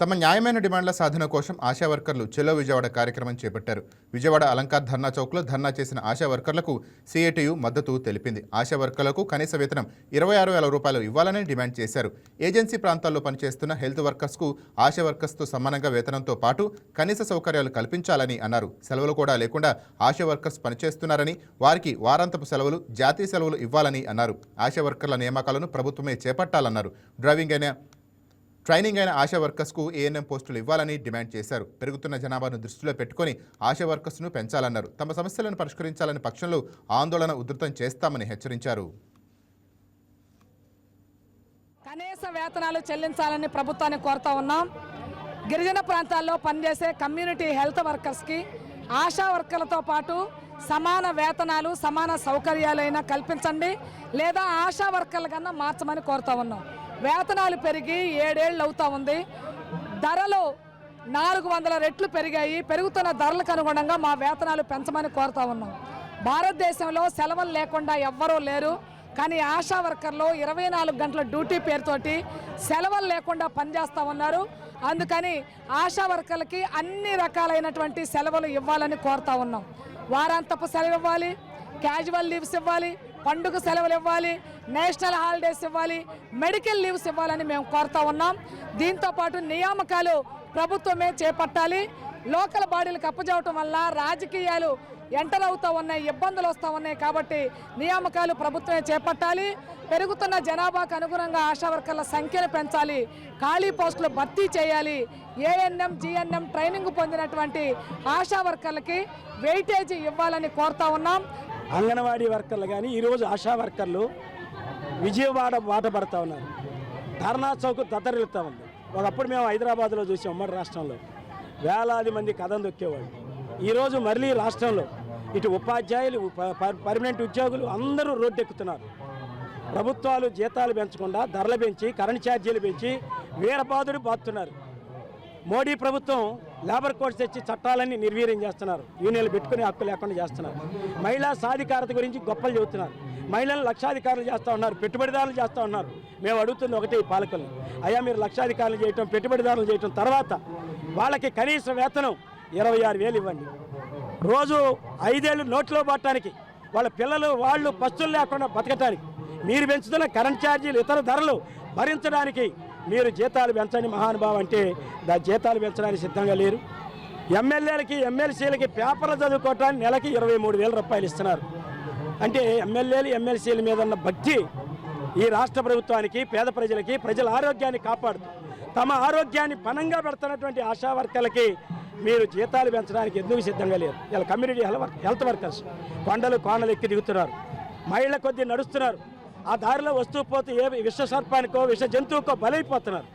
తమ న్యాయమైన డిమాండ్ల సాధన కోసం ఆశా వర్కర్లు చెలో విజయవాడ కార్యక్రమం చేపట్టారు. విజయవాడ అలంకార్ ధర్నా చౌక్లో ధర్నా చేసిన ఆశా వర్కర్లకు సిఐటియు మద్దతు తెలిపింది. ఆశా వర్కర్లకు కనీస వేతనం 26,000 రూపాయలు ఇవ్వాలని డిమాండ్ చేశారు. ఏజెన్సీ ప్రాంతాల్లో పనిచేస్తున్న హెల్త్ వర్కర్స్కు ఆశా వర్కర్స్తో సమానంగా వేతనంతో పాటు కనీస సౌకర్యాలు కల్పించాలని అన్నారు. సెలవులు కూడా లేకుండా ఆశా వర్కర్స్ పనిచేస్తున్నారని, వారికి వారాంతపు సెలవులు, జాతీయ సెలవులు ఇవ్వాలని అన్నారు. ఆశా వర్కర్ల నియామకాలను ప్రభుత్వమే చేపట్టాలన్నారు. ట్రైనింగ్ అయిన ఆశా వర్కర్స్కు ఏఎన్ఎం పోస్టులు ఇవ్వాలని డిమాండ్ చేశారు. పెరుగుతున్న జనాభాను దృష్టిలో పెట్టుకుని ఆశా వర్కర్స్ను పెంచాలన్నారు. తమ సమస్యలను పరిష్కరించాలని పక్షంలో ఆందోళన ఉధృతం చేస్తామని హెచ్చరించారు. కనీస వేతనాలు చెల్లించాలని ప్రభుత్వాన్ని కోరుతా ఉన్నాం. గిరిజన ప్రాంతాల్లో పనిచేసే కమ్యూనిటీ హెల్త్ వర్కర్స్కి ఆశా వర్కర్లతో పాటు సమాన వేతనాలు, సమాన సౌకర్యాలైనా కల్పించండి, లేదా ఆశా వర్కర్ల కన్నా మార్చమని కోరుతా ఉన్నాం. వేతనాలు పెరిగి 7 ఏళ్ళు అవుతా ఉంది. ధరలు 400 రెట్లు పెరిగాయి. పెరుగుతున్న ధరలకు అనుగుణంగా మా వేతనాలు పెంచమని కోరుతా ఉన్నాం. భారతదేశంలో సెలవులు లేకుండా ఎవ్వరూ లేరు. కానీ ఆశా వర్కర్లు 24 గంటల డ్యూటీ పేరుతోటి సెలవులు లేకుండా పనిచేస్తూ ఉన్నారు. అందుకని ఆశా వర్కర్లకి అన్ని రకాలైనటువంటి సెలవులు ఇవ్వాలని కోరుతా ఉన్నాం. వారాంతపు సెలవు ఇవ్వాలి, క్యాజువల్ లీవ్స్ ఇవ్వాలి, పండుగ సెలవులు ఇవ్వాలి, నేషనల్ హాలిడేస్ ఇవ్వాలి, మెడికల్ లీవ్స్ ఇవ్వాలని మేము కోరుతా ఉన్నాం. దీంతోపాటు నియామకాలు ప్రభుత్వమే చేపట్టాలి. లోకల్ బాడీలకు అప్పచెప్పడం వల్ల రాజకీయాలు ఎంటర్ అవుతూ ఉన్నాయి, ఇబ్బందులు వస్తూ ఉన్నాయి. కాబట్టి నియామకాలు ప్రభుత్వమే చేపట్టాలి. పెరుగుతున్న జనాభాకు అనుగుణంగా ఆశా వర్కర్ల సంఖ్యను పెంచాలి, ఖాళీ పోస్టులు భర్తీ చేయాలి. ఏఎన్ఎం, జిఎన్ఎం ట్రైనింగ్ పొందినటువంటి ఆశా వర్కర్లకి వెయిటేజీ ఇవ్వాలని కోరుతా ఉన్నాం. అంగన్వాడీ వర్కర్లు కానీ ఈరోజు ఆశా వర్కర్లు విజయవాడ బాట పడతా ఉన్నారు. ధర్నా చౌక్ దత్తరిల్లుతూ ఉంది. ఒకప్పుడు మేము హైదరాబాద్లో చూసాం, ఉమ్మడి రాష్ట్రంలో వేలాది మంది కథం దొక్కేవాళ్ళు. ఈరోజు మళ్ళీ రాష్ట్రంలో ఇటు ఉపాధ్యాయులు, పర్మనెంట్ ఉద్యోగులు అందరూ రోడ్డెక్కుతున్నారు. ప్రభుత్వాలు జీతాలు పెంచకుండా ధరలు పెంచి, కరెంట్ ఛార్జీలు పెంచి వీరబాదుడు బాతున్నారు. మోడీ ప్రభుత్వం లేబర్ కోడ్స్ తెచ్చి చట్టాలన్నీ నిర్వీర్యం చేస్తున్నారు. యూనియన్లు పెట్టుకునే హక్కు లేకుండా చేస్తున్నారు. మహిళా సాధికారత గురించి గొప్పలు చెబుతున్నారు. మహిళలను లక్షాధికారులు చేస్తూ ఉన్నారు, పెట్టుబడిదారులు చేస్తూ ఉన్నారు. మేము అడుగుతుంది ఒకటే ఈ పాలకులు, అయ్యా మీరు లక్షాధికారులు చేయటం, పెట్టుబడిదారులు చేయటం తర్వాత వాళ్ళకి కనీస వేతనం 26,000 ఇవ్వండి. రోజు 5 ఏళ్ళు నోట్లో పట్టడానికి, వాళ్ళ పిల్లలు వాళ్ళు పస్తులు లేకుండా బతకటానికి మీరు పెంచుతున్న కరెంట్ ఛార్జీలు, ఇతర ధరలు భరించడానికి మీరు జీతాలు పెంచండి మహానుభావం అంటే దాని జీతాలు పెంచడానికి సిద్ధంగా లేరు. ఎమ్మెల్యేలకి, ఎమ్మెల్సీలకి పేపర్లు చదువుకోవటానికి నెలకి 23,000 రూపాయలు ఇస్తున్నారు. అంటే ఎమ్మెల్యేలు, ఎమ్మెల్సీల మీద ఉన్న భక్తి ఈ రాష్ట్ర ప్రభుత్వానికి, పేద ప్రజలకి, ప్రజల ఆరోగ్యాన్ని కాపాడుతూ తమ ఆరోగ్యాన్ని పణంగా పెడుతున్నటువంటి ఆశా వర్కర్లకి మీరు జీతాలు పెంచడానికి ఎందుకు సిద్ధంగా లేరు? ఇలా కమ్యూనిటీ హెల్త్ వర్కర్స్ కొండలు కోనలు ఎక్కి దిగుతున్నారు, మైళ్ళ కొద్దీ నడుస్తున్నారు. ఆ దారిలో వస్తూ పోతే ఏ విష సర్పానికో, విష జంతువుకో బలైపోతున్నారు.